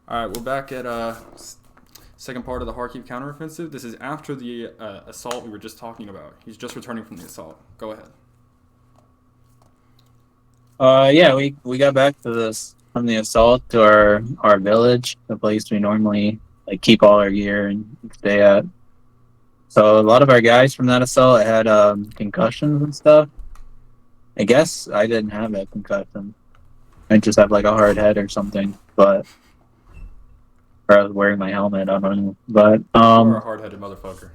All right, we're back at second part of the Kharkiv counteroffensive. This is after the assault we were just talking about. He's just returning from the assault. Go ahead. Yeah, we got back to this from the assault to our village, the place we normally like keep all our gear and stay at. So a lot of our guys from that assault had concussions and stuff. I guess I didn't have a concussion. I just have like a hard head or something, but or I was wearing my helmet. I don't know, but You are a hard-headed motherfucker.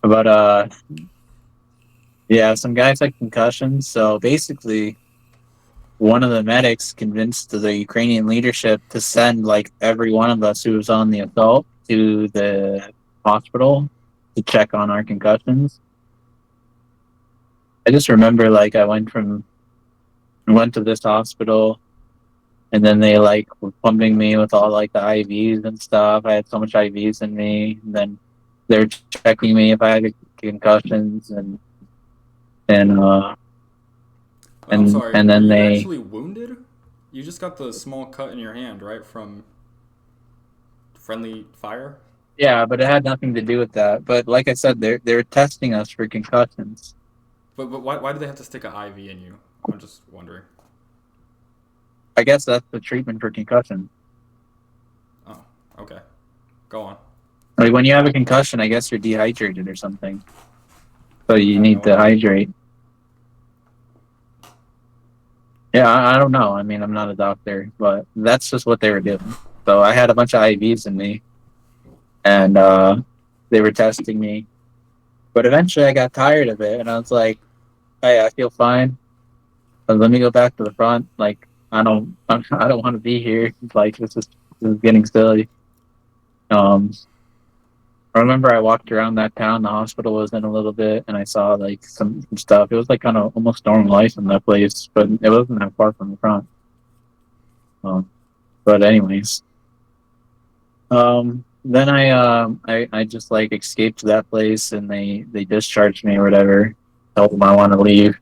but uh, yeah, some guys had concussions. So basically, one of the medics convinced the Ukrainian leadership to send like every one of us who was on the assault to the hospital to check on our concussions. I just remember like I went to this hospital and then they like were pumping me with all like the IVs and stuff. I had so much IVs in me, and then they're checking me if I had concussions and uh I'm sorry. and Were then you they actually wounded? You just got the small cut in your hand, right, from friendly fire. yeah, but it had nothing to do with that. But like I said, they're testing us for concussions. But why do they have to stick an IV in you? I'm just wondering. I guess that's the treatment for concussion. Oh, okay. Go on. Like when you have a concussion, I guess you're dehydrated or something. So you I have need no to idea. hydrate. Yeah, I don't know. I mean, I'm not a doctor, but that's just what they were doing. So I had a bunch of IVs in me, and they were testing me. But eventually, I got tired of it, and I was like, "Hey, I feel fine. But let me go back to the front. Like, I don't want to be here. Like, this is getting silly." Um, I remember I walked around that town the hospital was in a little bit, and I saw like some stuff. It was like kind of almost normal life in that place, but it wasn't that far from the front. Um, but anyways, then I just like escaped to that place, and they discharged me or whatever. Told them I want to leave,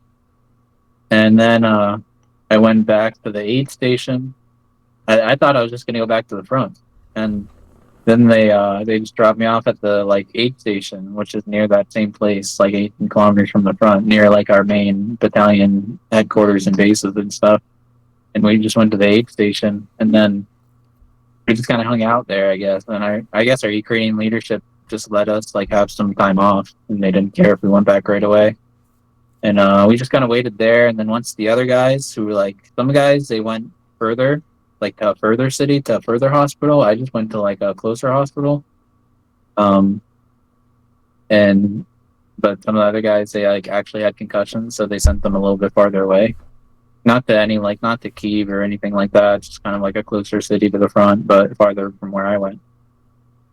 and then I went back to the aid station. I thought I was just gonna go back to the front, and then they just dropped me off at the like aid station, which is near that same place, like 18 kilometers from the front, near like our main battalion headquarters and bases and stuff. And we just went to the aid station, and then we just kind of hung out there, I guess. And I guess our Ukrainian leadership just let us like have some time off, and they didn't care if we went back right away. And we just kind of waited there. And then once the other guys who were like some guys, they went further, like to a further city, to a further hospital. I just went to like a closer hospital. Um, and but some of the other guys they like actually had concussions, so they sent them a little bit farther away. Not to any like not to Kiev or anything like that. Just kind of like a closer city to the front, but farther from where I went.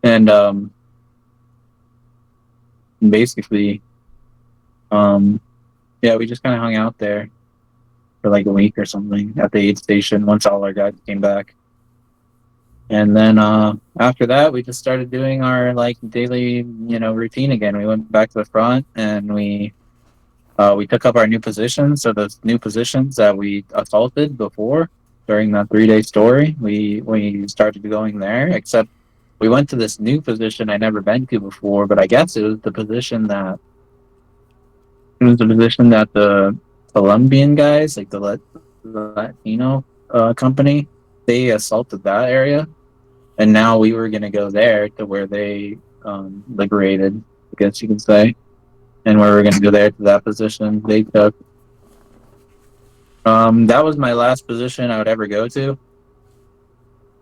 And basically, um, yeah, we just kind of hung out there for like a week or something at the aid station once all our guys came back. And then after that, we just started doing our like daily, routine again. We went back to the front and we took up our new positions. So those new positions that we assaulted before during that 3 day story, we started going there. Except we went to this new position I never been to before, but I guess it was the position that the Colombian guys, like the Latino company, they assaulted that area, and now we were gonna go there to where they liberated, I guess you could say, and we were gonna go there to that position they took. That was my last position I would ever go to.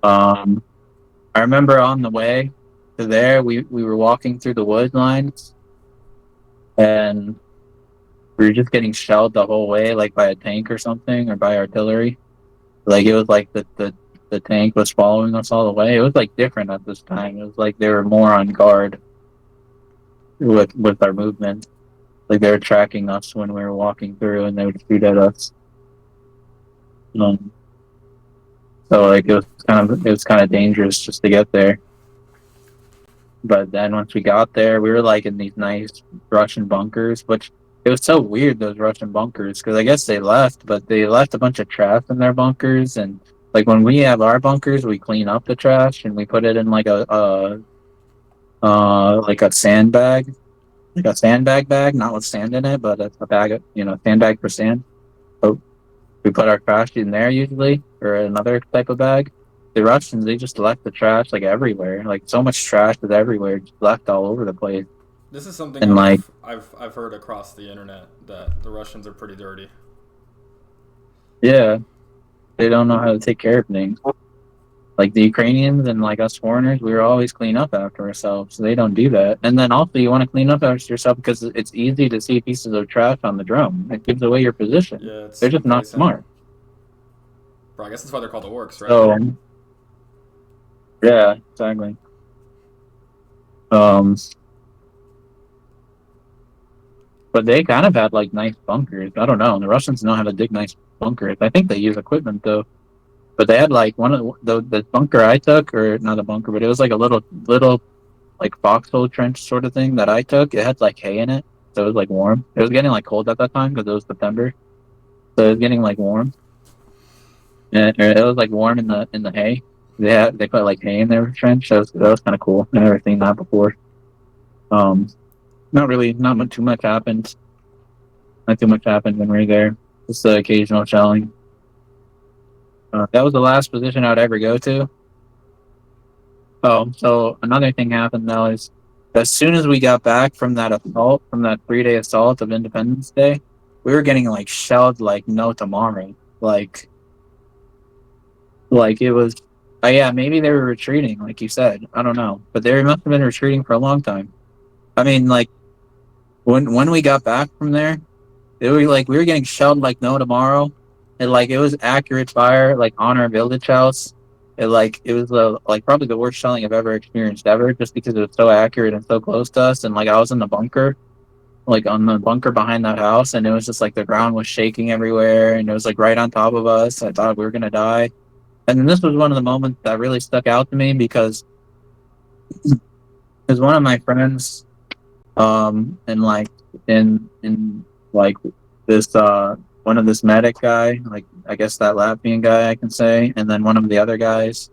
Um, I remember on the way to there, we were walking through the wood lines, and we were just getting shelled the whole way, like by a tank or something, or by artillery. Like it was like the tank was following us all the way. It was like different at this time. It was like they were more on guard with our movement. Like they were tracking us when we were walking through, and they would shoot at us. Um, so like it was kind of dangerous just to get there. But then once we got there, we were like in these nice Russian bunkers, which it was so weird those Russian bunkers because I guess they left, but they left a bunch of trash in their bunkers, and like when we have our bunkers, we clean up the trash and we put it in like like a sandbag, like a sandbag bag, not with sand in it, but a bag of, sandbag for sand. So we put our trash in there usually, or another type of bag. The Russians, they just left the trash like everywhere. Like so much trash is everywhere, just left all over the place. This is something And like, I've heard across the internet that the Russians are pretty dirty. yeah, they don't know how to take care of things. Like the Ukrainians and like us foreigners, we were always clean up after ourselves. So they don't do that. And then also, you want to clean up after yourself because it's easy to see pieces of trash on the drum. It gives away your position. Yeah, it's They're just not complacent. smart. Bro, I guess that's why they're called the orcs, right? So yeah, exactly. Um, but they kind of had like nice bunkers. I don't know. The Russians know how to dig nice bunkers. I think they use equipment though. But they had like one of the bunker I took, or not a bunker, but it was like a little like foxhole trench sort of thing that I took. It had like hay in it, so it was like warm. It was getting like cold at that time because it was September, so it was getting like warm. And it was like warm in the hay. They put like hay in their trench. That was kind of cool. I never seen that before. Um, not really, too much happened. Not too much happened when we were there. Just the occasional shelling. That was the last position I'd ever go to. Oh, so another thing happened though is as soon as we got back from that assault, from that 3-day assault of Independence Day, we were getting like shelled like no tomorrow. Like it was, yeah, maybe they were retreating, like you said. I don't know, but they must have been retreating for a long time. I mean, like when we got back from there, it was like we were getting shelled like no tomorrow, and like it was accurate fire like on our village house. It was like probably the worst shelling I've ever experienced ever, just because it was so accurate and so close to us. And like I was in the bunker, like on the bunker behind that house, and it was just like the ground was shaking everywhere, and it was like right on top of us. I thought we were gonna die. And then this was one of the moments that really stuck out to me because one of my friends, and like in like this one of this medic guy, like I guess that Latvian guy I can say, and then one of the other guys,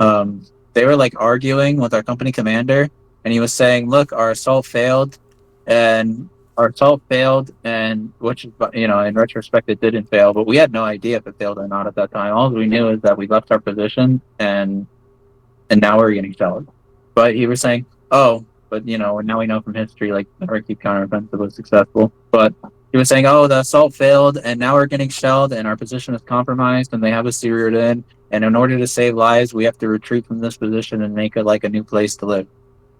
they were like arguing with our company commander, and he was saying, "Look, our assault failed, and which in retrospect, it didn't fail, but we had no idea if it failed or not at that time. All we knew is that we left our position, and now we're getting shelled." But he was saying, "Oh, but now we know from history, like the Kharkiv counteroffensive was successful." But he was saying, "Oh, the assault failed, and now we're getting shelled, and our position is compromised, and they have us zeroed in. And in order to save lives, we have to retreat from this position and make it like a new place to live."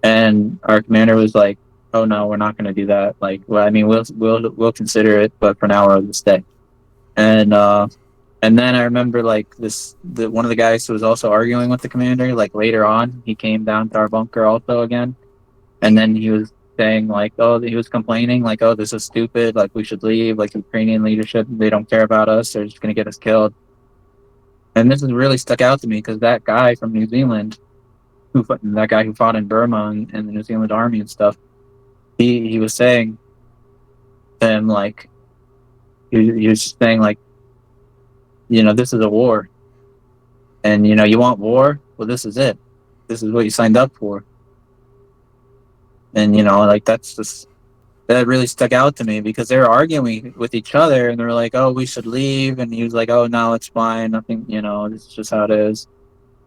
And our commander was like, "Oh no, we're not going to do that. Like, well, I mean, we'll consider it, but for now, we'll stay." And and then I remember like one of the guys who was also arguing with the commander. Like later on, he came down to our bunker also again, and then he was saying like, "Oh," he was complaining like, "Oh, this is stupid. Like we should leave. Like Ukrainian leadership, they don't care about us. They're just going to get us killed." And this has really stuck out to me because that guy from New Zealand, that guy who fought in Burma and the New Zealand Army and stuff, he was saying to him like he was just saying like, this is a war, and you want war. Well, this is it. This is what you signed up for. And like that really stuck out to me because they were arguing with each other, and they were like, "Oh, we should leave," and he was like, "Oh, no, it's fine. Nothing. This is just how it is."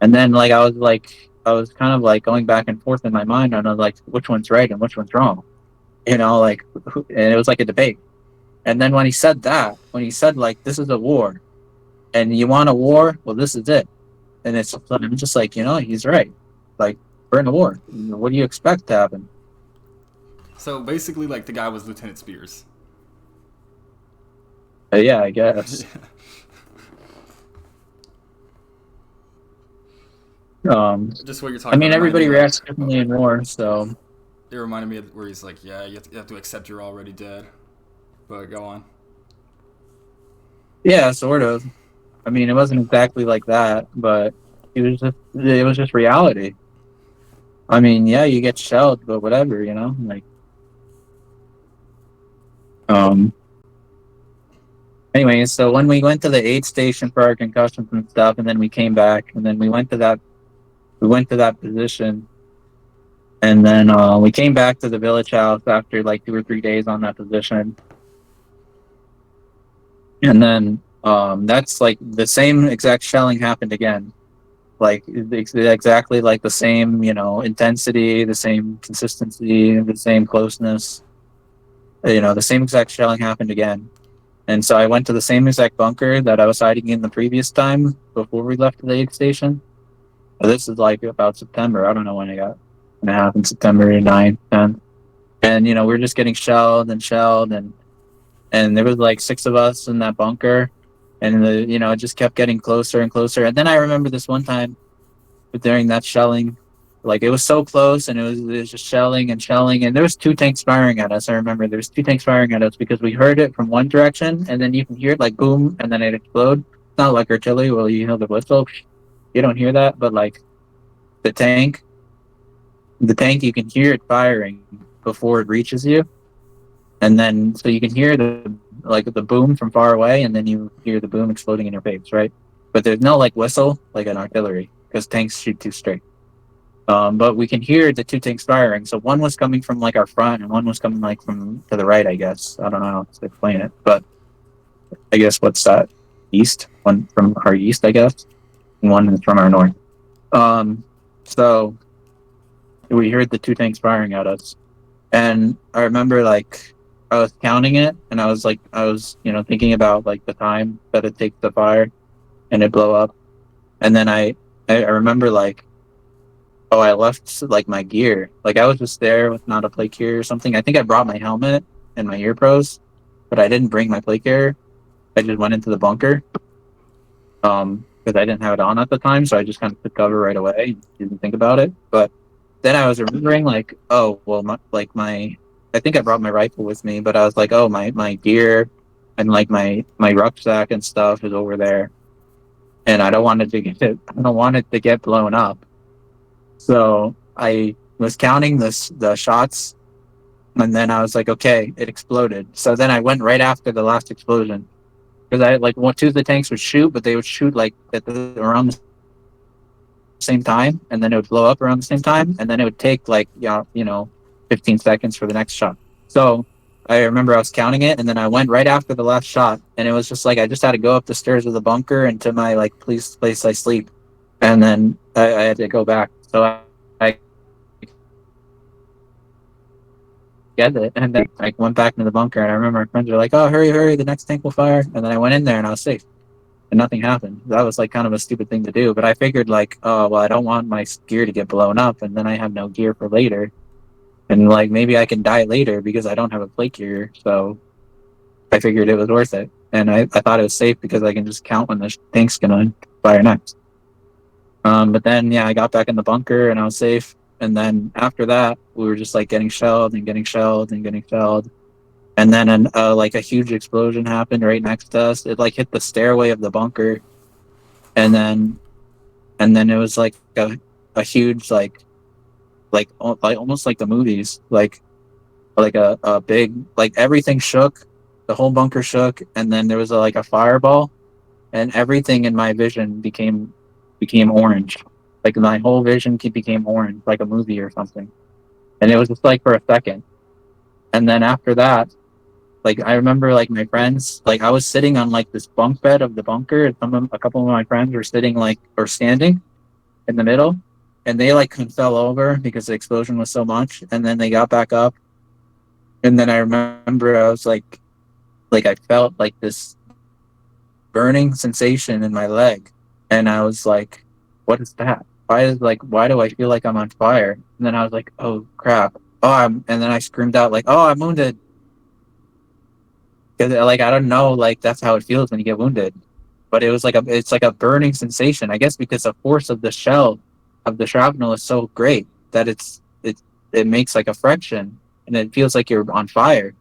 And then like I was kind of like going back and forth in my mind on like which one's right and which one's wrong. Like, and it was like a debate. And then when he said like this is a war, and you want a war, well, this is it. And I'm just like, he's right. Like we're in a war. What do you expect to happen? So basically, like the guy was Lieutenant Spears. Yeah, I guess. Just what you're I talking mean, about reminded everybody me reacts differently in war, so it reminded me of where he's like, "Yeah, you have to accept you're already dead." But go on. yeah, sort of. I mean, it wasn't exactly like that, but it was just reality. I mean, yeah, you get shelled, but whatever, like, Anyway, so when we went to the aid station for our concussions and stuff, and then we came back, and then we went to that position, and then we came back to the village house after like 2 or 3 days on that position, and then that's like the same exact shelling happened again, like exactly like the same, intensity, the same consistency, the same closeness, the same exact shelling happened again. And so I went to the same exact bunker that I was hiding in the previous time before we left the aid station. This is like about September. I don't know when it happened, September 9th, 10th. And, we were just getting shelled and shelled, and there was like 6 of us in that bunker. And, it just kept getting closer and closer. And then I remember this one time during that shelling, like it was so close, and it was just shelling and shelling, and there was 2 tanks firing at us. I remember there was 2 tanks firing at us because we heard it from one direction, and then you can hear it like boom, and then it explode. It's not like artillery, well, you hear the whistle, you don't hear that, but like the tank, you can hear it firing before it reaches you, and then so you can hear the boom from far away, and then you hear the boom exploding in your face, right? But there's no like whistle like an artillery because tanks shoot too straight. But we can hear the 2 tanks firing. So one was coming from like our front, and one was coming like from to the right, I guess. I don't know how to explain it, but I guess what's that? East? One from our east, I guess, and one is from our north. So we heard the 2 tanks firing at us, and I remember like I was counting it, and I was thinking about like the time that it takes to fire and it blow up, and then I remember like, oh, I left like my gear. Like I was just there with not a plate carrier or something. I think I brought my helmet and my ear pros, but I didn't bring my plate carrier. I just went into the bunker. Because I didn't have it on at the time, so I just kind of took cover right away. Didn't think about it. But then I was remembering like, oh well, I think I brought my rifle with me, but I was like, oh, my gear and like my rucksack and stuff is over there, and I don't want it to get blown up. So I was counting the shots, and then I was like, okay, it exploded. So then I went right after the last explosion, because I like 2 of the tanks would shoot, but they would shoot like around the same time, and then it would blow up around the same time, and then it would take like 15 seconds for the next shot. So I remember I was counting it, and then I went right after the last shot, and it was just like I just had to go up the stairs of the bunker into my like place I sleep, and then I had to go back. So I get it, and then I went back into the bunker, and I remember my friends were like, "Oh, hurry, the next tank will fire," and then I went in there and I was safe, and nothing happened. That was like kind of a stupid thing to do, but I figured like, oh well, I don't want my gear to get blown up, and then I have no gear for later, and like maybe I can die later because I don't have a plate carrier. So I figured it was worth it, and I thought it was safe because I can just count when the tank's gonna fire next. But then I got back in the bunker and I was safe. And then after that, we were just like getting shelled and getting shelled and getting shelled. And then like a huge explosion happened right next to us. It like hit the stairway of the bunker, and then it was like a huge like almost like the movies, like a big, like everything shook, the whole bunker shook, and then there was like a fireball, and everything in my vision became orange. Like my whole vision became orange, like a movie or something. And it was just like for a second. And then after that, like I remember like my friends, like I was sitting on like this bunk bed of the bunker, and a couple of my friends were sitting like or standing in the middle, and they like fell over because the explosion was so much, and then they got back up. And then I remember I was like I felt like this burning sensation in my leg, and I was like, what is that? Why do I feel like I'm on fire? And then I was like, oh crap. And then I screamed out like, oh, I'm wounded. Because like I don't know, like that's how it feels when you get wounded. But it's like a burning sensation, I guess, because the force of the shrapnel is so great that it makes like a friction, and it feels like you're on fire.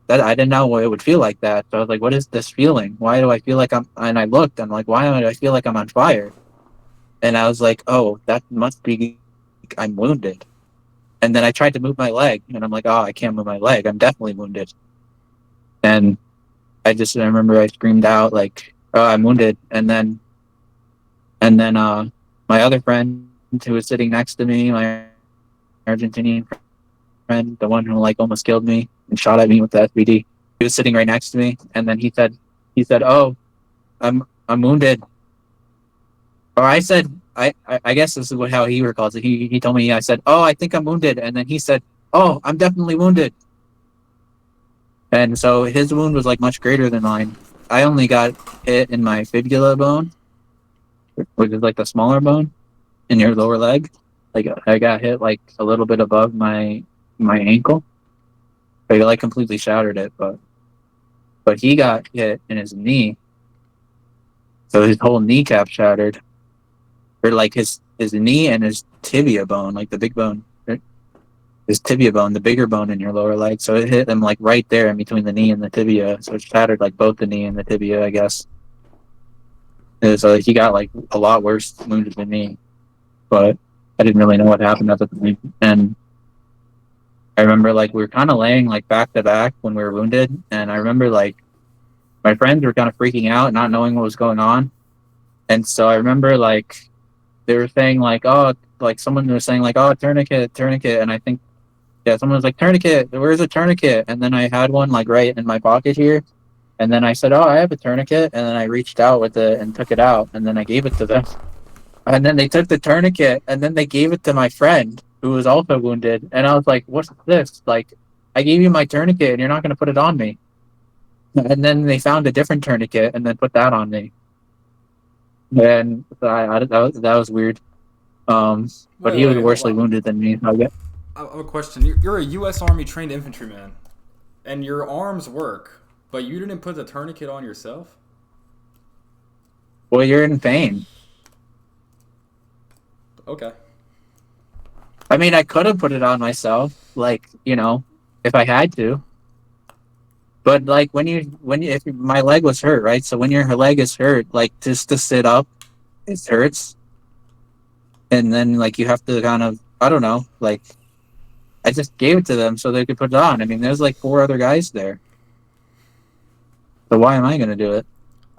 That I didn't know it would feel like that. So I was like, what is this feeling? Why do I feel like and I looked, I'm like, why do I feel like I'm on fire? And I was like, oh, that must be I'm wounded. And then I tried to move my leg, and I'm like, oh, I can't move my leg. I'm definitely wounded. And I remember I screamed out like, "Oh, I'm wounded!" And then my other friend who was sitting next to me, my Argentinian friend, the one who like almost killed me and shot at me with the SVD, he was sitting right next to me, and then he said, "Oh, I'm wounded." Or I said, I guess this is how he recalls it. He told me, I said, "Oh, I think I'm wounded," and then he said, "Oh, I'm definitely wounded." And so his wound was like much greater than mine. I only got hit in my fibula bone, which is like the smaller bone in your lower leg. Like I got hit like a little bit above my ankle. Like completely shattered it, but he got hit in his knee, so his whole kneecap shattered, or like his knee and his tibia bone, like the big bone, his tibia bone, the bigger bone in your lower leg. So it hit him like right there in between the knee and the tibia. So it shattered like both the knee and the tibia, I guess. And so he got like a lot worse wounded than me, but I didn't really know what happened at the time. And I remember like we were kind of laying like back to back when we were wounded, and I remember like my friends were kind of freaking out, not knowing what was going on. And so I remember like they were saying like, "Oh," like someone was saying like, "Oh, tourniquet, tourniquet," and I think yeah, someone was like, "Tourniquet, where's a tourniquet?" And then I had one like right in my pocket here, and then I said, "Oh, I have a tourniquet," and then I reached out with it and took it out, and then I gave it to them, and then they took the tourniquet, and then they gave it to my friend who was also wounded, and I was like, "What's this? Like, I gave you my tourniquet, and you're not going to put it on me?" And then they found a different tourniquet and then put that on me, and that was weird. But Wait, he was wait, hold worsely on. wounded than me. So I guess. I have a question. You're a U.S. Army trained infantryman, and your arms work, but you didn't put the tourniquet on yourself? Well, you're in pain. Okay. I mean, I could have put it on myself, like if I had to. But like if my leg was hurt, right? So when your leg is hurt, like just to sit up, it hurts, and then like you have to kind of, I don't know, like I just gave it to them so they could put it on. I mean, there's like four other guys there, so why am I gonna do it?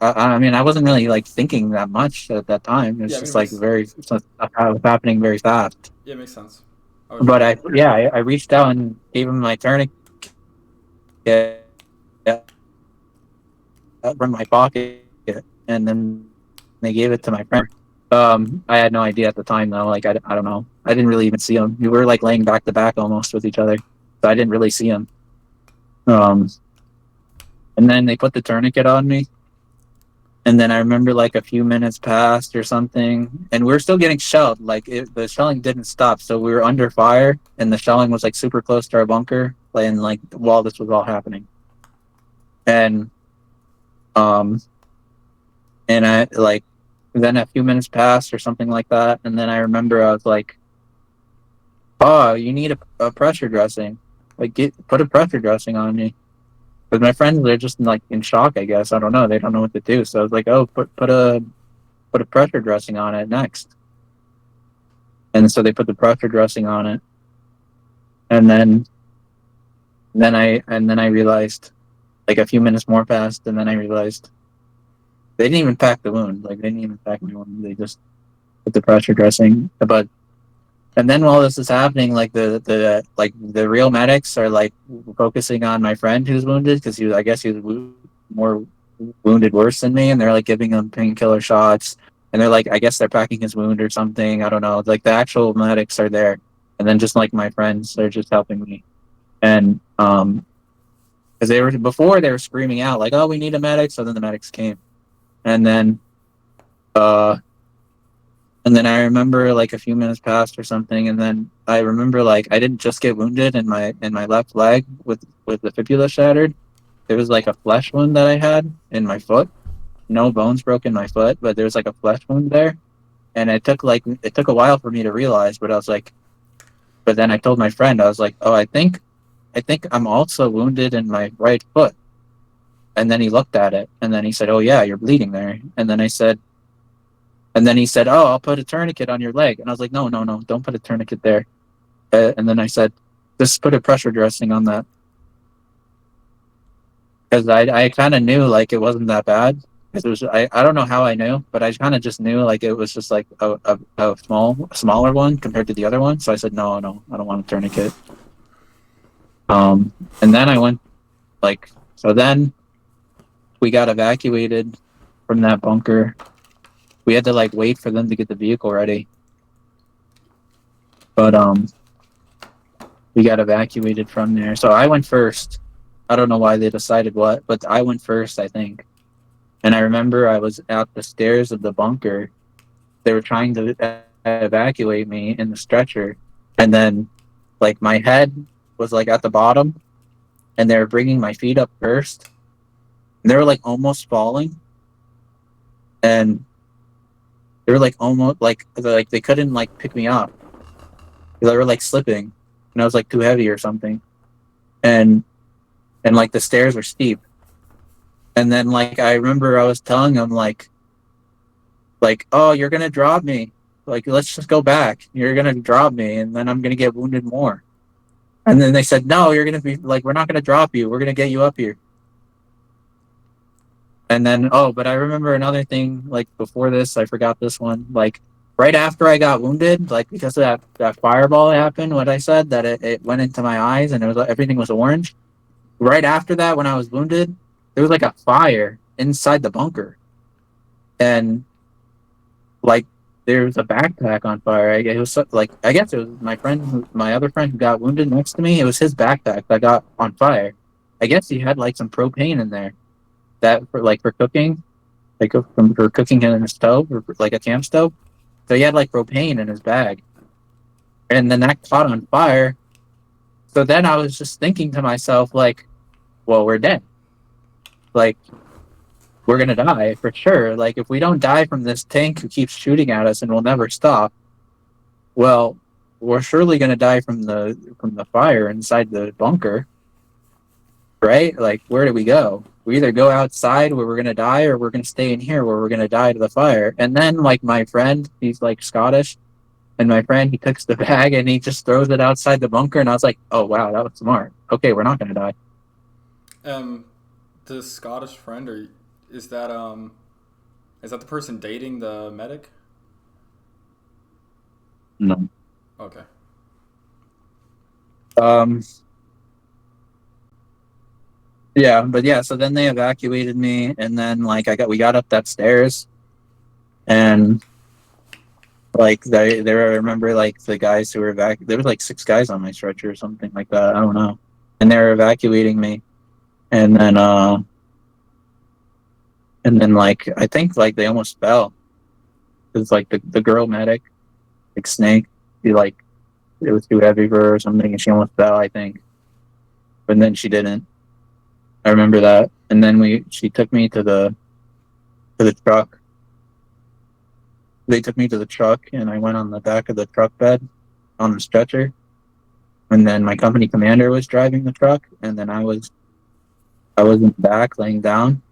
I mean, I wasn't really like thinking that much at that time. It's Yeah, I mean, just like it's happening very fast. yeah, it makes sense. I was But just I reached out and gave him my tourniquet from my pocket, and then they gave it to my friend. I had no idea at the time though. Like I don't know. I didn't really even see him. We were like laying back to back almost with each other, so I didn't really see him. Um, and then they put the tourniquet on me, and then I remember like a few minutes passed or something, and we were still getting shelled. Like the shelling didn't stop, so we were under fire, and the shelling was like super close to our bunker, and like while this was all happening, and um, and I like then a few minutes passed or something like that, and then I remember I was like, "Oh, you need a pressure dressing. Like put a pressure dressing on me." But my friends, they're just like in shock, I guess. I don't know. They don't know what to do. So I was like, "Oh, put a pressure dressing on it next." And so they put the pressure dressing on it, and then I realized, like a few minutes more passed, and then I realized they didn't even pack the wound. Like they didn't even pack my wound. They just put the pressure dressing. But and then while this is happening, like the real medics are like focusing on my friend who's wounded because I guess he was more wounded worse than me, and they're like giving him painkiller shots, and they're like, I guess they're packing his wound or something. I don't know. Like the actual medics are there, and then just like my friends, they're just helping me, and because they were screaming out like, "Oh, we need a medic!" So then the medics came, and then uh and then I remember like a few minutes passed or something, and then I remember like I didn't just get wounded in my left leg with the fibula shattered. There was like a flesh wound that I had in my foot. No bones broke in my foot, but there was like a flesh wound there. And it took a while for me to realize, but I was like, but then I told my friend, I was like, "Oh, I think I'm also wounded in my right foot." And then he looked at it, and then he said, "Oh yeah, you're bleeding there." And then he said, "Oh, I'll put a tourniquet on your leg." And I was like, "No, no, no, don't put a tourniquet there." And then I said, "Just put a pressure dressing on that." because I kind of knew like it wasn't that bad. 'Cause it was I don't know how I knew, but I kind of just knew like it was just like a smaller one compared to the other one. So I said no, I don't want a tourniquet. And then I went like so then we got evacuated from that bunker. We had to like wait for them to get the vehicle ready. But we got evacuated from there. So I went first. I don't know why they decided what, but I went first, I think. And I remember I was at the stairs of the bunker. They were trying to evacuate me in the stretcher. And then, like, my head was, like, at the bottom. And they were bringing my feet up first. And they were, like, almost falling. And they were, like, almost, like they couldn't, like, pick me up. They were, like, slipping. And I was, like, too heavy or something. And like, the stairs were steep. And then, like, I remember I was telling them, like, oh, you're gonna drop me. Like, let's just go back. You're gonna drop me, and then I'm gonna get wounded more. And then they said, no, you're gonna be like, we're not gonna drop you. We're gonna get you up here. And then, oh, but I remember another thing. Like before this, I forgot this one. Like right after I got wounded, like because of that fireball happened. What I said that it went into my eyes and it was everything was orange. Right after that, when I was wounded, there was like a fire inside the bunker, and like there was a backpack on fire. It was like I guess it was my other friend who got wounded next to me. It was his backpack that got on fire. I guess he had like some propane in there that for cooking, like for cooking in a stove or like a camp stove. So he had like propane in his bag, and then that caught on fire. So then I was just thinking to myself like, well, we're dead. Like, we're gonna die for sure. Like, if we don't die from this tank who keeps shooting at us and will never stop, well, we're surely gonna die from the fire inside the bunker, right? Like, where do we go? We either go outside where we're gonna die, or we're gonna stay in here where we're gonna die to the fire. And then, like, my friend, he's like Scottish, and my friend, he takes the bag and he just throws it outside the bunker, and I was like, oh wow, that was smart. Okay, we're not gonna die. The Scottish friend, or is that the person dating the medic? No. Okay. Yeah, but yeah, so then they evacuated me, and then like we got up that stairs, and like I remember like the guys who were there was like 6 guys on my stretcher or something like that. I don't know, and they were evacuating me, and then like I think like they almost fell because like the girl medic, like Snake, she like it was too heavy for her or something, and she almost fell, I think, but then she didn't. I remember that, and then she took me to the truck. They took me to the truck, and I went on the back of the truck bed on the stretcher, and then my company commander was driving the truck, and then I was in the back laying down,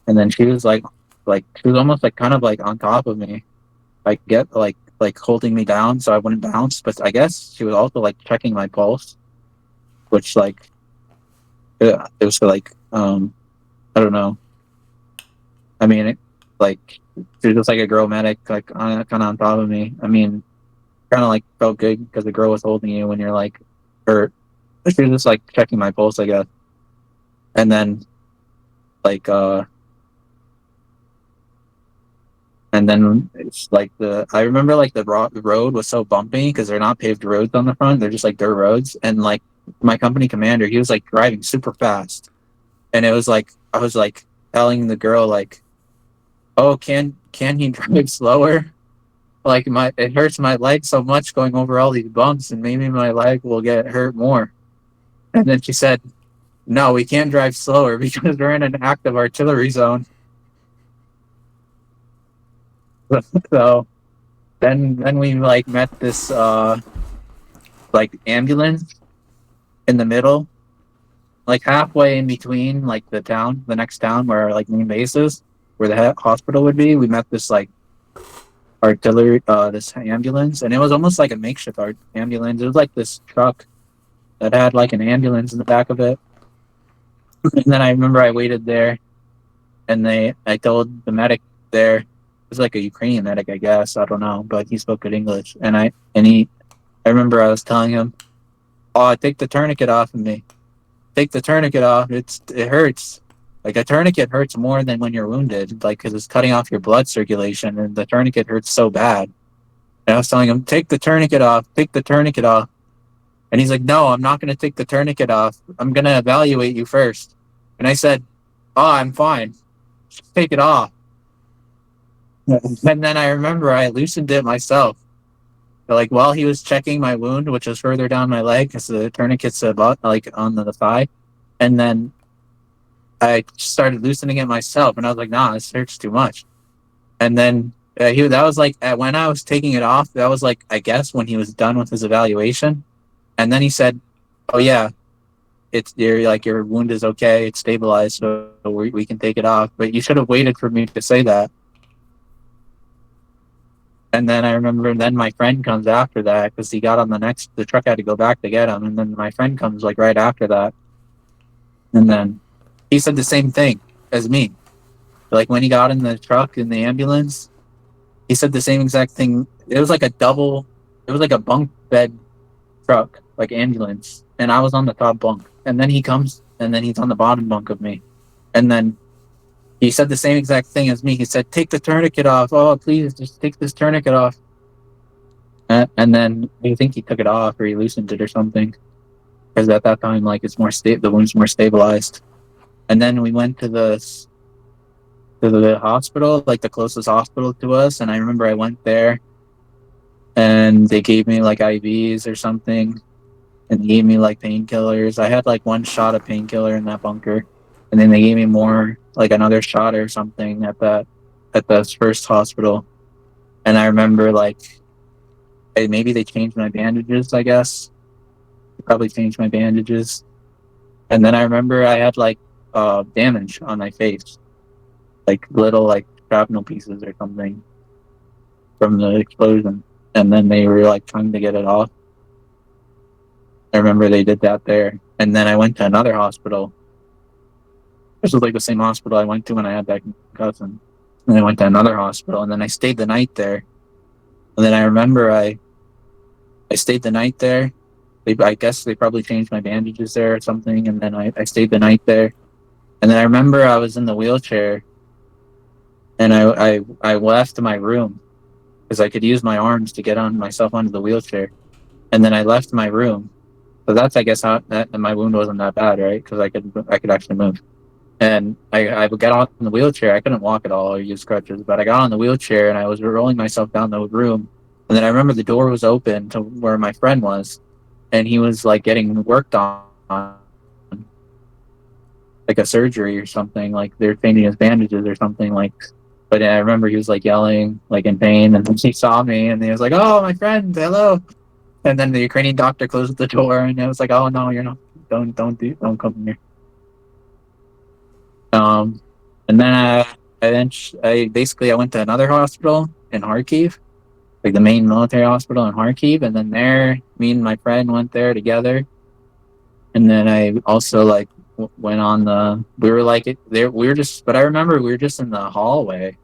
and then she was like she was almost like kind of like on top of me, like get like holding me down so I wouldn't bounce, but I guess she was also like checking my pulse, which like it was like I don't know. I mean, like she was just like a girl medic, like kind of on top of me. I mean, kind of like felt good because the girl was holding you when you're like hurt. She was just like checking my pulse, I guess. And then like and then it's like I remember like the road was so bumpy because they're not paved roads on the front; they're just like dirt roads. And like my company commander, he was like driving super fast, and it was like I was like telling the girl like, "Oh, can he drive slower? Like it hurts my leg so much going over all these bumps, and maybe my leg will get hurt more." And then she said, "No, we can't drive slower because we're in an active artillery zone." So then we like met this like ambulance in the middle, like halfway in between like the next town where our like main base is, where the hospital would be. We met this like artillery this ambulance, and it was almost like a makeshift ambulance. It was like this truck that had like an ambulance in the back of it. And then I remember I waited there, and I told the medic there, it was like a Ukrainian medic, I guess, I don't know, but he spoke good English. I remember I was telling him, "Oh, take the tourniquet off of me. Take the tourniquet off. It hurts. Like a tourniquet hurts more than when you're wounded, like because it's cutting off your blood circulation, and the tourniquet hurts so bad." And I was telling him, "Take the tourniquet off. Take the tourniquet off." And he's like, "No, I'm not going to take the tourniquet off. I'm going to evaluate you first." And I said, "Oh, I'm fine. Just take it off." And then I remember I loosened it myself. But like while he was checking my wound, which was further down my leg, because the tourniquet's about like on the thigh, and then I started loosening it myself, and I was like, "Nah, this hurts too much." And then that was like when I was taking it off. That was like I guess when he was done with his evaluation, and then he said, "Oh yeah, your wound is okay, it's stabilized, so we can take it off. But you should have waited for me to say that." And then I remember, then my friend comes after that because he got on the truck had to go back to get him, and then my friend comes like right after that, and then he said the same thing as me. Like when he got in the truck in the ambulance, he said the same exact thing. It was like a bunk bed truck, like ambulance, and I was on the top bunk. And then he comes, and then he's on the bottom bunk of me, and then he said the same exact thing as me. He said, "Take the tourniquet off. Oh, please, just take this tourniquet off." And then I think he took it off or he loosened it or something, because at that time, like it's the wound's more stabilized. And then we went to the hospital, like the closest hospital to us. And I remember I went there, and they gave me like IVs or something, and they gave me like painkillers. I had like one shot of painkiller in that bunker, and then they gave me more, like another shot or something at the first hospital. And I remember like maybe they changed my bandages, I guess. They probably changed my bandages. And then I remember I had like damage on my face, like little like shrapnel pieces or something from the explosion. And then they were like trying to get it off. I remember they did that there. And then I went to another hospital. This was like the same hospital I went to when I had that concussion. And I went to another hospital, and then I stayed the night there. And then I remember I stayed the night there. I guess they probably changed my bandages there or something. And then I stayed the night there. And then I remember I was in the wheelchair, and I left my room because I could use my arms to get on myself onto the wheelchair. And then I left my room. So that's, I guess, how that my wound wasn't that bad, right? Because I could actually move. And I got on the wheelchair. I couldn't walk at all or use crutches, but I got on the wheelchair and I was rolling myself down the room. And then I remember the door was open to where my friend was, and he was like getting worked on, like a surgery or something. Like they're changing his bandages or something. Like, but I remember he was like yelling, like in pain, and then he saw me and he was like, "Oh, my friend, hello." And then the Ukrainian doctor closed the door, and I was like, "Oh no, you're not. Don't come here." And then I went to another hospital in Kharkiv, like the main military hospital in Kharkiv, and then there, me and my friend went there together. And then I also like went on we were like there, we were just, but I remember we were just in the hallway,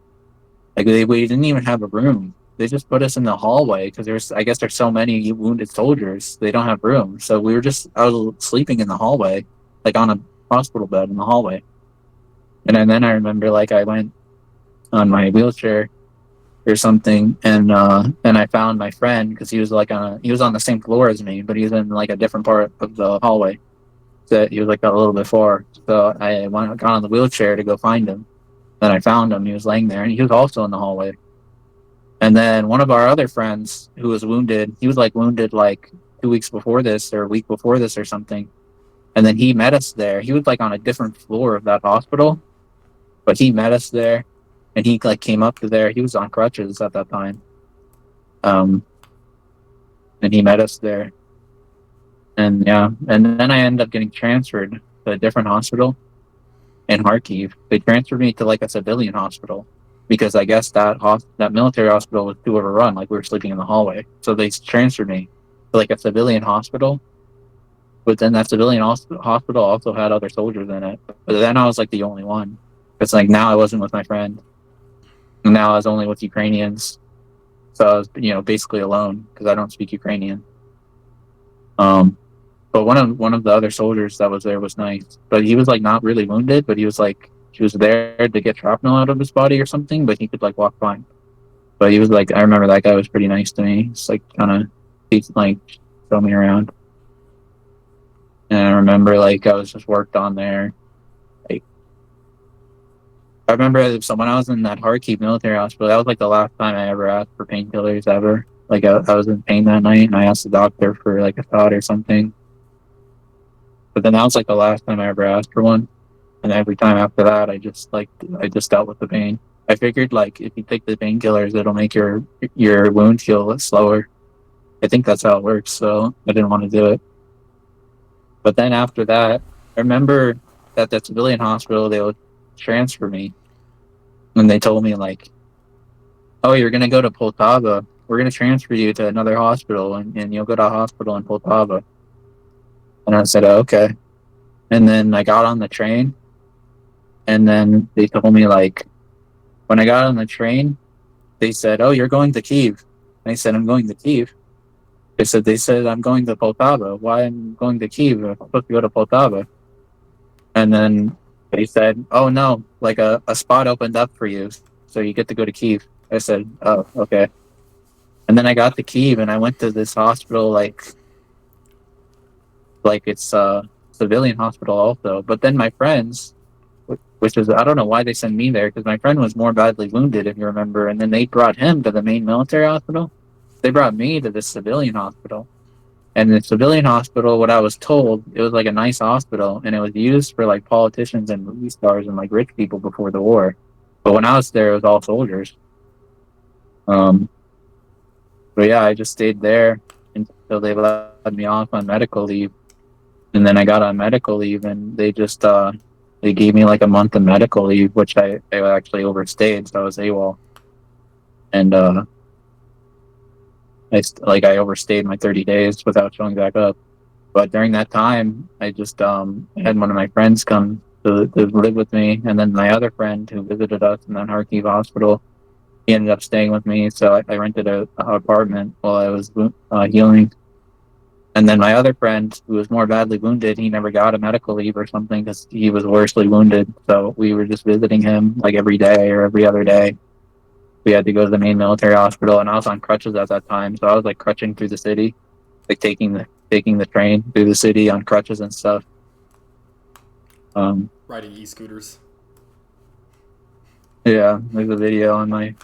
like we didn't even have a room. They just put us in the hallway because I guess there's so many wounded soldiers, they don't have room. So I was sleeping in the hallway, like on a hospital bed in the hallway. And then I remember like I went on my wheelchair or something, and I found my friend because he was on the same floor as me, but he was in like a different part of the hallway. So he was like a little bit far. So got on the wheelchair to go find him. Then I found him. He was laying there, and he was also in the hallway. And then one of our other friends who was wounded, he was like wounded like 2 weeks before this or a week before this or something. And then he met us there. He was like on a different floor of that hospital, but he met us there, and he like came up to there. He was on crutches at that time. And he met us there. And yeah, and then I ended up getting transferred to a different hospital in Kharkiv. They transferred me to like a civilian hospital because I guess that military hospital was too overrun. Like we were sleeping in the hallway, so they transferred me to like a civilian hospital. But then that civilian hospital also had other soldiers in it. But then I was like the only one. It's like now I wasn't with my friend. Now I was only with Ukrainians. So I was, basically alone because I don't speak Ukrainian. But one of the other soldiers that was there was nice. But he was like not really wounded, but he was there to get shrapnel out of his body or something, but he could like walk fine. But he was like, I remember that guy was pretty nice to me. It's like kind of he like show me around. And I remember like I was just worked on there. Like I remember so when I was in that Kharkiv military hospital, that was like the last time I ever asked for painkillers ever. Like I was in pain that night and I asked the doctor for like a shot or something. But then that was like the last time I ever asked for one. And every time after that I just dealt with the pain. I figured like if you take the painkillers it'll make your wound heal slower. I think that's how it works, so I didn't want to do it. But then after that, I remember at the civilian hospital they would transfer me. And they told me like, oh, you're gonna go to Poltava. We're gonna transfer you to another hospital and you'll go to a hospital in Poltava. And I said, oh, okay. And then I got on the train and then they told me like when I got on the train, they said, oh, you're going to Kyiv. And I said, I'm going to Kyiv. They said I'm going to Poltava. Why I'm going to Kyiv? I'm supposed to go to Poltava. And then they said, oh no, like a spot opened up for you, so you get to go to Kyiv. I said, oh, okay. And then I got to Kyiv and I went to this hospital like it's a civilian hospital also. But then my friends, which is I don't know why they sent me there because my friend was more badly wounded, if you remember, and then they brought him to the main military hospital. They brought me to this civilian hospital. And the civilian hospital, what I was told, it was like a nice hospital, and it was used for like politicians and movie stars and like rich people before the war. But when I was there, it was all soldiers. But yeah, I just stayed there until they let me off on medical leave, and then I got on medical leave, and they just they gave me like a month of medical leave, which I actually overstayed, so I was AWOL, and I overstayed my 30 days without showing back up. But during that time, I just had one of my friends come to live with me, and then my other friend who visited us in that Kharkiv hospital, he ended up staying with me. So I rented an apartment while I was healing. And then my other friend, who was more badly wounded, he never got a medical leave or something because he was worsely wounded. So we were just visiting him like every day or every other day. We had to go to the main military hospital, and I was on crutches at that time, so I was like crutching through the city, like taking the train through the city on crutches and stuff. Riding e-scooters. Yeah, there's a video on my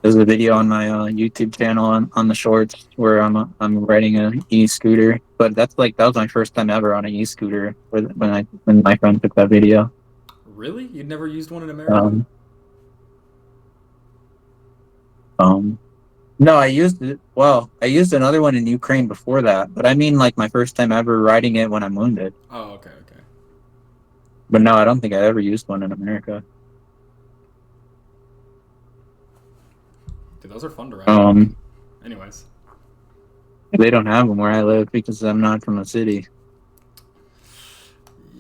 YouTube channel on the shorts where I'm riding an e-scooter. But that was my first time ever on an e-scooter when my friend took that video. Really? You'd never used one in America? No, I used it. Well, I used another one in Ukraine before that, but I mean like my first time ever riding it when I'm wounded. Oh, okay. But no, I don't think I ever used one in America. Dude, those are fun to ride. Anyways. They don't have them where I live because I'm not from a city.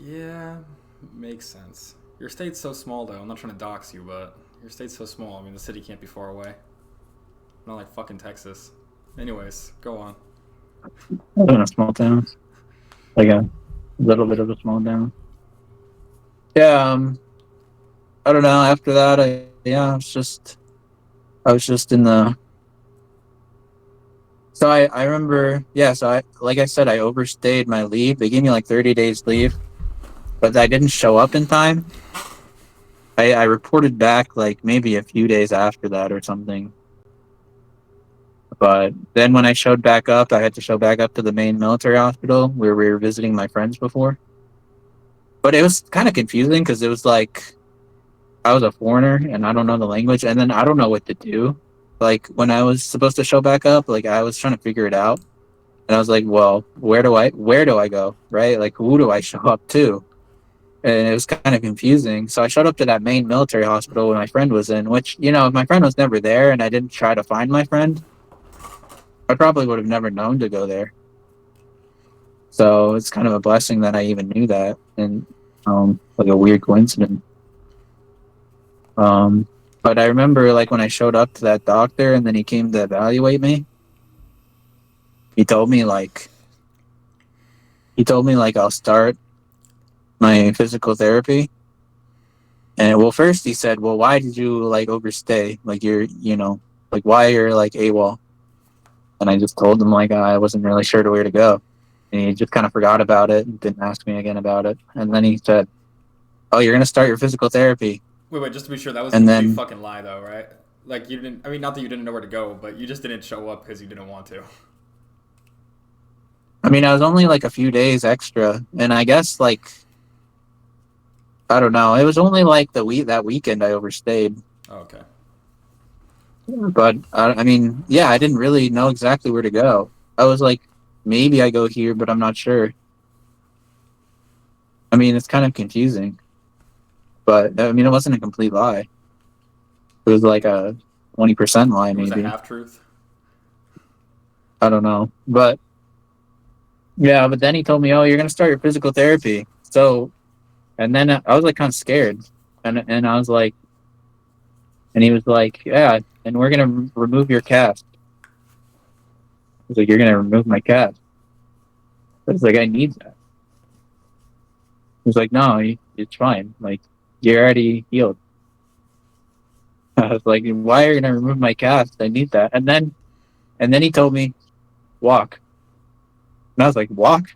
Yeah, makes sense. Your state's so small, though. I'm not trying to dox you, but your state's so small. I mean, the city can't be far away. Not like fucking Texas. Anyways, go on. I live in a small town. Like a little bit of a small town. Yeah, I don't know. After that, I was just in the. So I remember, yeah. So like I said, I overstayed my leave. They gave me like 30 days leave, but I didn't show up in time. I reported back like maybe a few days after that or something. But then when I showed back up, I had to show back up to the main military hospital where we were visiting my friends before. But it was kind of confusing because it was like I was a foreigner and I don't know the language, and then I don't know what to do. Like when I was supposed to show back up, like I was trying to figure it out, and I was like, "Well, where do I go? Right? Like who do I show up to?" And it was kind of confusing. So I showed up to that main military hospital where my friend was in, which if my friend was never there and I didn't try to find my friend, I probably would have never known to go there. So it's kind of a blessing that I even knew that, and like a weird coincidence. But I remember like when I showed up to that doctor and then he came to evaluate me, he told me like I'll start my physical therapy. And well, first he said, well, why did you like overstay? Like like why you're like AWOL? And I just told him like I wasn't really sure to where to go. And he just kind of forgot about it and didn't ask me again about it. And then he said, oh, you're going to start your physical therapy. Wait, just to be sure, that was a And complete then, fucking lie, though, right? Like, you didn't. I mean, not that you didn't know where to go, but you just didn't show up because you didn't want to. I mean, I was only like a few days extra. And I guess like, I don't know. It was only like that weekend I overstayed. Oh, okay. But I mean, yeah, I didn't really know exactly where to go. I was like, maybe I go here, but I'm not sure. I mean, it's kind of confusing. But I mean, it wasn't a complete lie. It was like a 20% lie, It was a maybe. half truth. I don't know. But yeah, but then he told me, oh, you're going to start your physical therapy. So, and then I was like kind of scared. And I was like, and he was like, yeah, and we're going to remove your cast. I was like, you're going to remove my cast. I was like, I need that. He was like, no, it's fine. Like, you're already healed. I was like, why are you going to remove my cast? I need that. And then he told me, walk. And I was like, walk?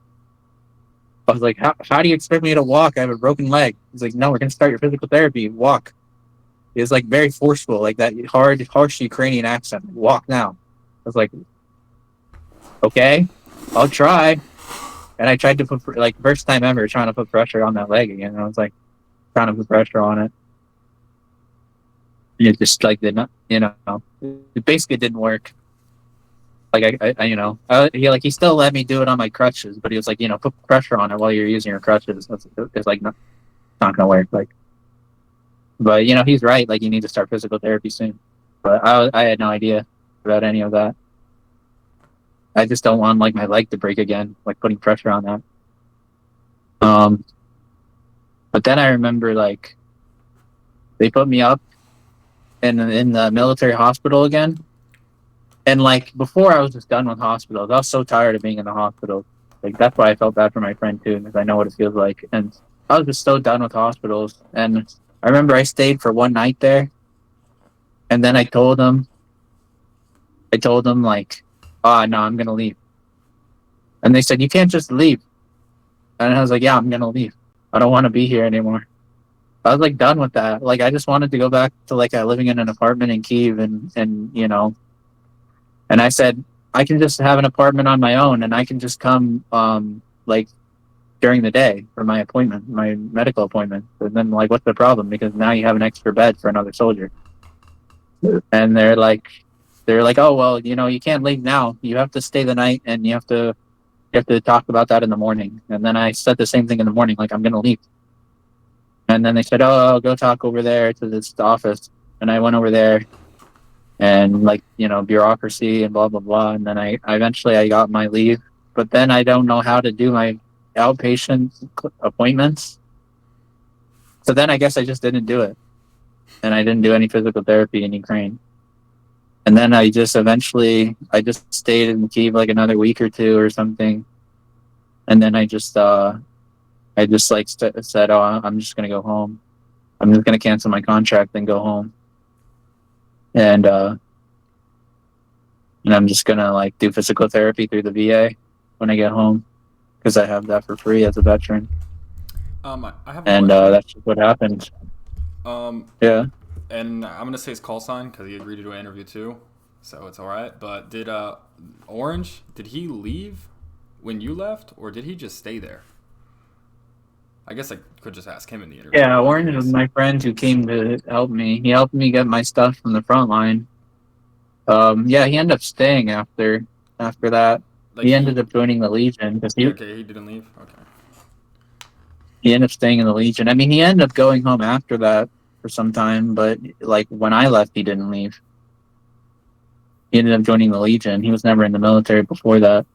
I was like, how do you expect me to walk? I have a broken leg. He's like, no, we're going to start your physical therapy. Walk. He was like very forceful, like that harsh Ukrainian accent. Walk now. I was like, okay, I'll try. And I tried to put, like, first time ever trying to put pressure on that leg again. I was like, trying to put pressure on it. And it just like did not, it basically didn't work. Like he still let me do it on my crutches, but he was like, put pressure on it while you're using your crutches. It's like not gonna work. Like, but he's right. Like, you need to start physical therapy soon. But I had no idea about any of that. I just don't want like my leg to break again, like putting pressure on that. But then I remember like they put me up in the military hospital again. And like before, I was just done with hospitals. I was so tired of being in the hospital. Like, that's why I felt bad for my friend too, because I know what it feels like. And I was just so done with hospitals. And I remember I stayed for one night there, and then I told them like, oh no, I'm gonna leave. And they said, you can't just leave. And I was like, yeah, I'm gonna leave. I don't want to be here anymore. I was like done with that. Like, I just wanted to go back to like living in an apartment in Kyiv, and and I said, I can just have an apartment on my own, and I can just come like during the day for my appointment, my medical appointment. And then like, what's the problem? Because now you have an extra bed for another soldier. And they're like, oh well, you can't leave now. You have to stay the night, and you have to talk about that in the morning. And then I said the same thing in the morning, like, I'm gonna leave. And then they said, oh, I'll go talk over there to this office. And I went over there, and like, bureaucracy and blah blah blah. And then I eventually got my leave, but then I don't know how to do my outpatient appointments. So then I guess I just didn't do it, and I didn't do any physical therapy in Ukraine. And then I just stayed in Kyiv like another week or two or something, and then I just like said, oh, I'm just gonna go home. I'm just gonna cancel my contract and go home. And I'm just gonna like do physical therapy through the VA when I get home, because I have that for free as a veteran. I have a And question. that's just what happened. Yeah. And I'm gonna say his call sign because he agreed to do an interview too, so it's all right. But did Orange? Did he leave when you left, or did he just stay there? I guess I could just ask him in the interview. Yeah, Orange was my friend who came to help me. He helped me get my stuff from the front line. Yeah, he ended up staying after that. Like, he ended up joining the Legion. Okay, he didn't leave? Okay. He ended up staying in the Legion. I mean, he ended up going home after that for some time, but like when I left, he didn't leave. He ended up joining the Legion. He was never in the military before that.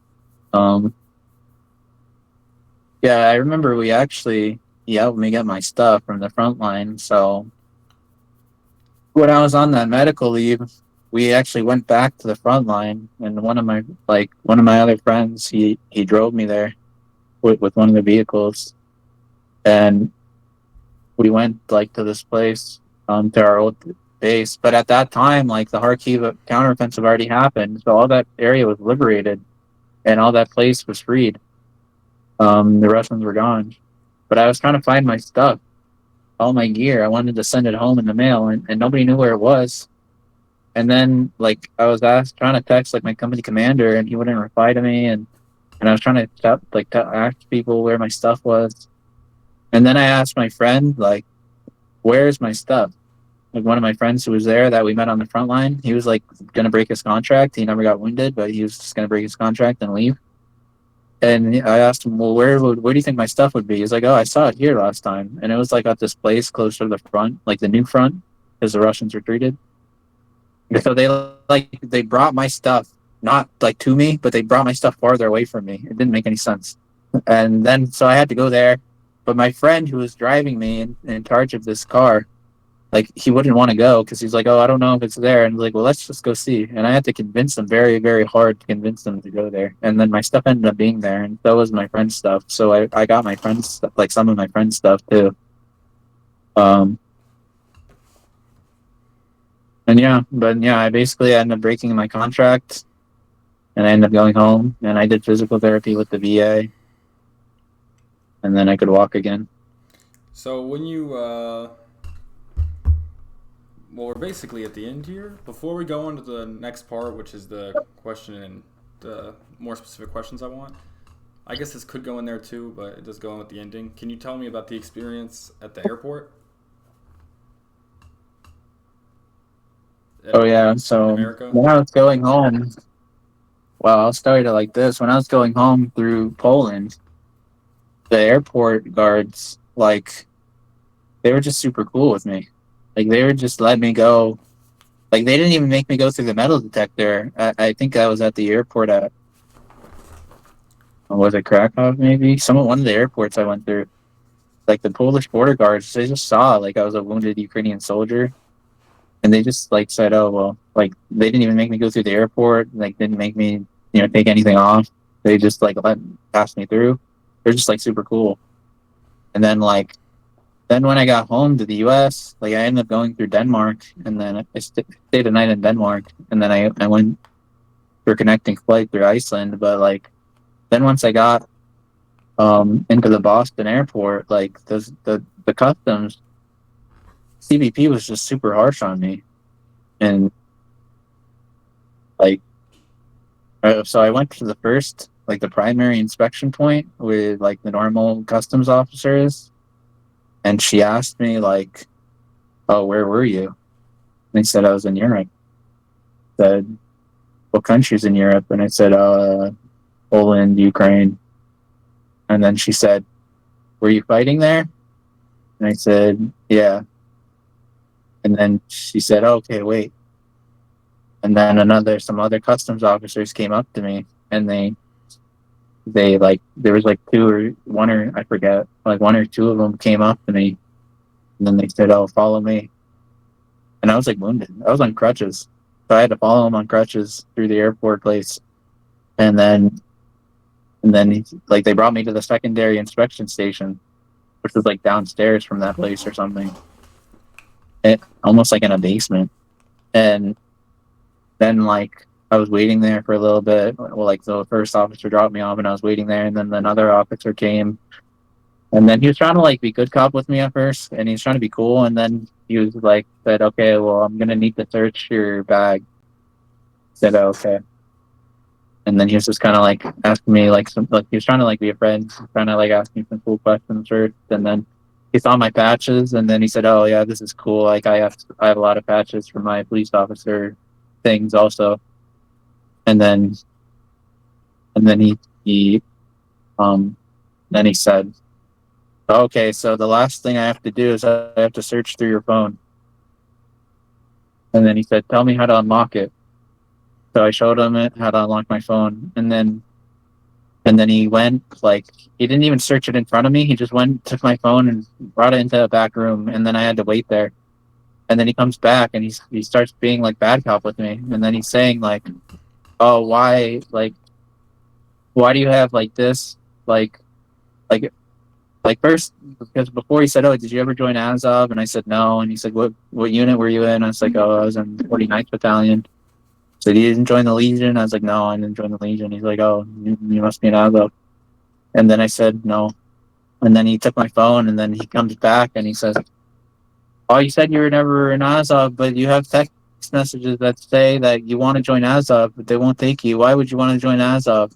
Yeah, I remember he helped me get my stuff from the front line. So when I was on that medical leave, we actually went back to the front line, and one of my other friends, he drove me there with one of the vehicles, and we went like to this place, to our old base. But at that time, like the Kharkiv counteroffensive already happened, so all that area was liberated, and all that place was freed. The Russians were gone, but I was trying to find my stuff, all my gear. I wanted to send it home in the mail, and nobody knew where it was. And then like I was trying to text like my company commander, and he wouldn't reply to me, and I was trying to ask people where my stuff was. And then I asked my friend like, "Where's my stuff?" Like one of my friends who was there that we met on the front line, he was like gonna break his contract. He never got wounded, but he was just gonna break his contract and leave. And I asked him, "Well, where do you think my stuff would be?" He's like, "Oh, I saw it here last time, and it was like at this place close to the front, like the new front, because the Russians retreated." So they brought my stuff not like to me, but they brought my stuff farther away from me. It didn't make any sense. And then so I had to go there, but my friend who was driving me in charge of this car, like he wouldn't want to go because he's like, "Oh, I don't know if it's there." And I'm like, "Well, let's just go see." And I had to convince them very, very hard to convince them to go there. And then my stuff ended up being there, and so was my friend's stuff. So I got my friend's stuff, like some of my friend's stuff too. Um, and yeah, but yeah, I basically ended up breaking my contract, and I ended up going home, and I did physical therapy with the VA, and then I could walk again. So when you well, we're basically at the end here. Before we go on to the next part, which is the question and the more specific questions I want, I guess this could go in there too, but it does go in with the ending. Can you tell me about the experience at the airport Oh in, yeah, in so America? when I was going home, well, I'll start it like this. When I was going home through Poland, the airport guards, like, they were just super cool with me. Like, they would just let me go. Like, they didn't even make me go through the metal detector. I think I was at the airport at, was it Krakow, maybe? One of the airports I went through. Like, the Polish border guards, they just saw, like, I was a wounded Ukrainian soldier. And they just, like, said, "Oh, well," like, they didn't even make me go through the airport. Like, didn't make me, take anything off. They just, like, pass me through. They're just, like, super cool. And then, like, then when I got home to the U.S., like I ended up going through Denmark, and then I stayed a night in Denmark, and then I went for a connecting flight through Iceland. But like then once I got into the Boston airport, like the customs CBP was just super harsh on me, and like so I went to the first like the primary inspection point with like the normal customs officers, and she asked me like, "Oh, where were you?" And they said I was in Europe. Said, "What countries in Europe?" And I said, Poland, Ukraine. And then she said, "Were you fighting there?" And I said, "Yeah." And then she said, "Okay, wait." And then some other customs officers came up to me, and they like, there was like two or one, or I forget, like one or two of them came up to me, and then they said, "Oh, follow me." And I was like wounded. I was on crutches. So I had to follow them on crutches through the airport place. And then like they brought me to the secondary inspection station, which was like downstairs from that place or something. Almost like in a basement. And then like I was waiting there for a little bit. Well, like the first officer dropped me off, and I was waiting there, and then another officer came, and then he was trying to like be good cop with me at first, and he was trying to be cool, and then he was like said, "Okay, well, I'm gonna need to search your bag." I said, "Oh, okay." And then he was just kind of like asking me like some, like he was trying to like be a friend, trying to like ask me some cool questions first, and then he saw my patches, and then he said, "Oh yeah, this is cool. Like I have a lot of patches for my police officer things also." And then and then he um then he said, "Okay, so the last thing I have to do is I have to search through your phone." And then he said, "Tell me how to unlock it." So I showed him how to unlock my phone, and then And then he went, like, he didn't even search it in front of me. He just went, took my phone and brought it into a back room. And then I had to wait there. And then he comes back and he starts being like bad cop with me. And then he's saying like, oh, why do you have like this? Like, like, like first, because before he said, oh, did you ever join Azov? And I said, no. And he said, what unit were you in? I was like, oh, I was in 49th Battalion. So he didn't join the Legion? I was like, no, I didn't join the Legion. He's like, oh, you must be an Azov. And then I said, no. And then he took my phone and then he comes back and he says, oh, you said you were never in Azov, but you have text messages that say that you want to join Azov, but they won't take you. Why would you want to join Azov?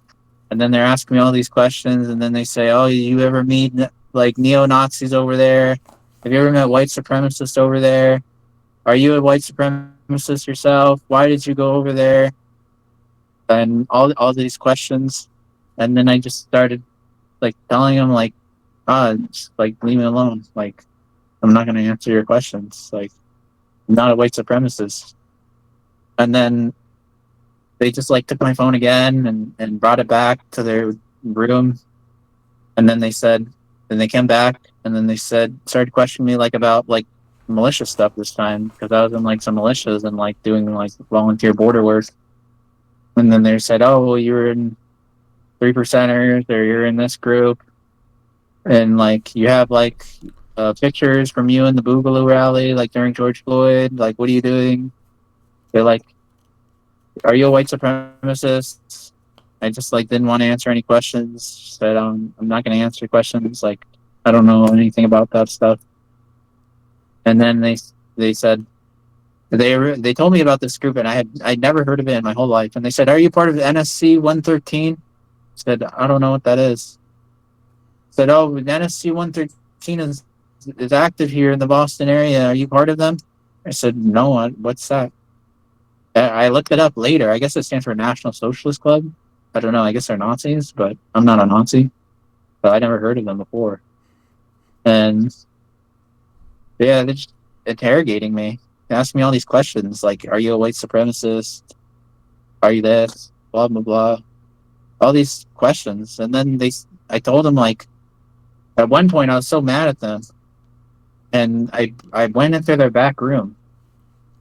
And then they're asking me all these questions, and then they say, oh, you ever meet like neo-Nazis over there? Have you ever met white supremacists over there? Are you a white supremacist yourself? Why did you go over there? And all these questions. And then I just started like telling them like, just like leave me alone. Like, I'm not going to answer your questions. Like, I'm not a white supremacist. And then they just like took my phone again and brought it back to their room. And then they said, then they came back and then they started questioning me like about like militia stuff this time, because I was in like some militias and like doing like volunteer border work. And then they said, oh, well, you were in 3%ers or you're in this group. And like, you have like pictures from you in the Boogaloo rally, like during George Floyd. Like, what are you doing? They're like, are you a white supremacist? I just like didn't want to answer any questions. Said I'm not going to answer questions. Like, I don't know anything about that stuff. And then they said they told me about this group, and I'd never heard of it in my whole life. And they said, are you part of the NSC 113? Said, I don't know what that is. Said, oh, the NSC 113 is active here in the Boston area. Are you part of them? I said, no. What's that? I looked it up later. I guess it stands for National Socialist Club. I don't know. I guess they're Nazis, but I'm not a Nazi. But I never heard of them before. And yeah, they're just interrogating me. They asked me all these questions like, are you a white supremacist? Are you this? Blah, blah, blah. All these questions. And then I told them, like, at one point I was so mad at them. And I went into their back room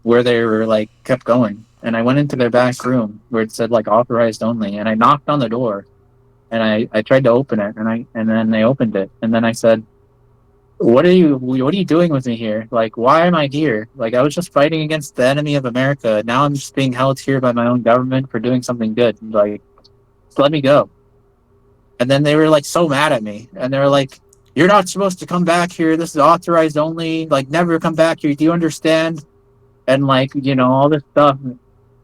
where they were like kept going, and I went into their back room where it said like authorized only, and I knocked on the door, and I tried to open it, and then they opened it, and then I said, what are you doing with me here? Like, why am I here? Like, I was just fighting against the enemy of America. Now I'm just being held here by my own government for doing something good. Like, just let me go. And then they were like so mad at me, and they were like, you're not supposed to come back here. This is authorized only. Like, never come back here. Do you understand? And like, all this stuff.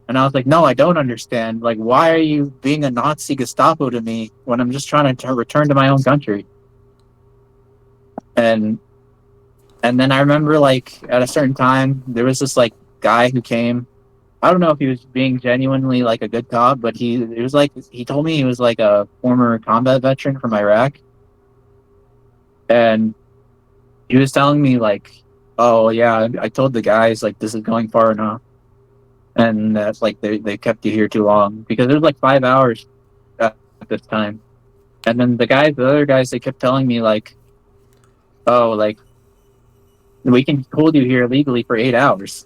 And I was like, no, I don't understand. Like, why are you being a Nazi Gestapo to me when I'm just trying to return to my own country? And then I remember like at a certain time there was this like guy who came. I don't know if he was being genuinely like a good cop, but he told me he was like a former combat veteran from Iraq. And he was telling me like, oh yeah, I told the guys like this is going far enough, and that's like they kept you here too long, because it was like 5 hours at this time. And then the other guys, they kept telling me like, oh, like we can hold you here legally for 8 hours.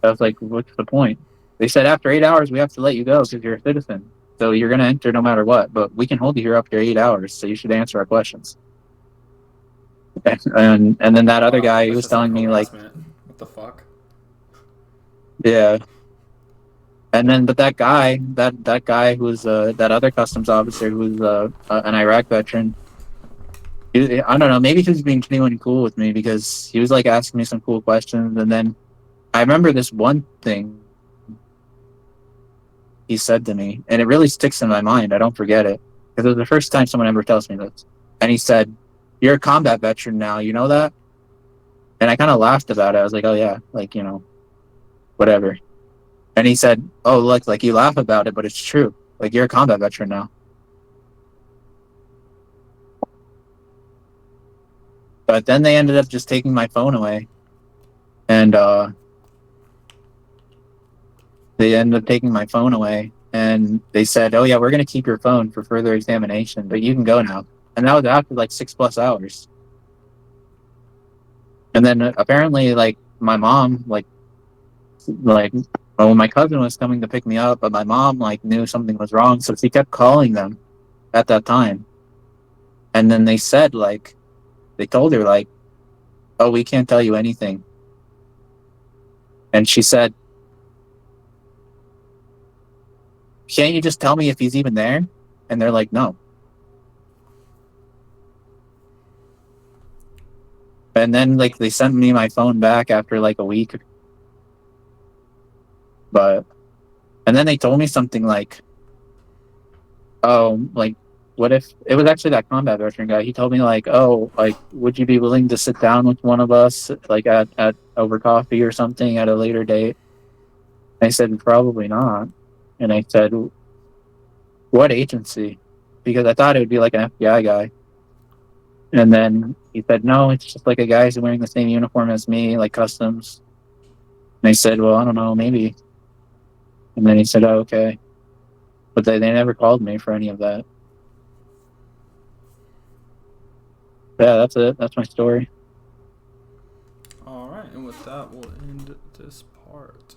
I was like, what's the point? They said after 8 hours we have to let you go because you're a citizen, so you're gonna enter no matter what. But we can hold you here up to 8 hours, so you should answer our questions. And then that other guy, he was telling me like, what the fuck? Yeah. And then, but that guy who was that other customs officer who was an Iraq veteran, I don't know, maybe he was being genuinely cool with me, because he was like asking me some cool questions. And then I remember this one thing he said to me, and it really sticks in my mind. I don't forget it, because it was the first time someone ever tells me this. And he said, you're a combat veteran now, you know that? And I kind of laughed about it. I was like, oh yeah, like, whatever. And he said, oh, look, like you laugh about it, but it's true. Like, you're a combat veteran now. But then they ended up just taking my phone away. And they ended up taking my phone away. and they said, "Oh yeah, we're gonna keep your phone for further examination, but you can go now." And that was after like 6+ hours. And then apparently, like my mom, like well, my cousin was coming to pick me up, but my mom like knew something was wrong, so she kept calling them at that time. And then they said like they told her like, "Oh, we can't tell you anything." And she said, "Can't you just tell me if he's even there?" And they're like, "No." And then like they sent me my phone back after like a week. But and then they told me something like, "Oh, like what if it was actually that combat veteran guy? He told me like, "Oh, like would you be willing to sit down with one of us like at over coffee or something at a later date?" I said, "Probably not." And I said, "What agency?" Because I thought it would be like an FBI guy. And then he said, "No, it's just like a guy who's wearing the same uniform as me, like customs." And I said, "Well, I don't know, maybe." And then he said, "Oh, okay." But they never called me for any of that. Yeah, that's it. That's my story. All right, and with that, we'll end this part.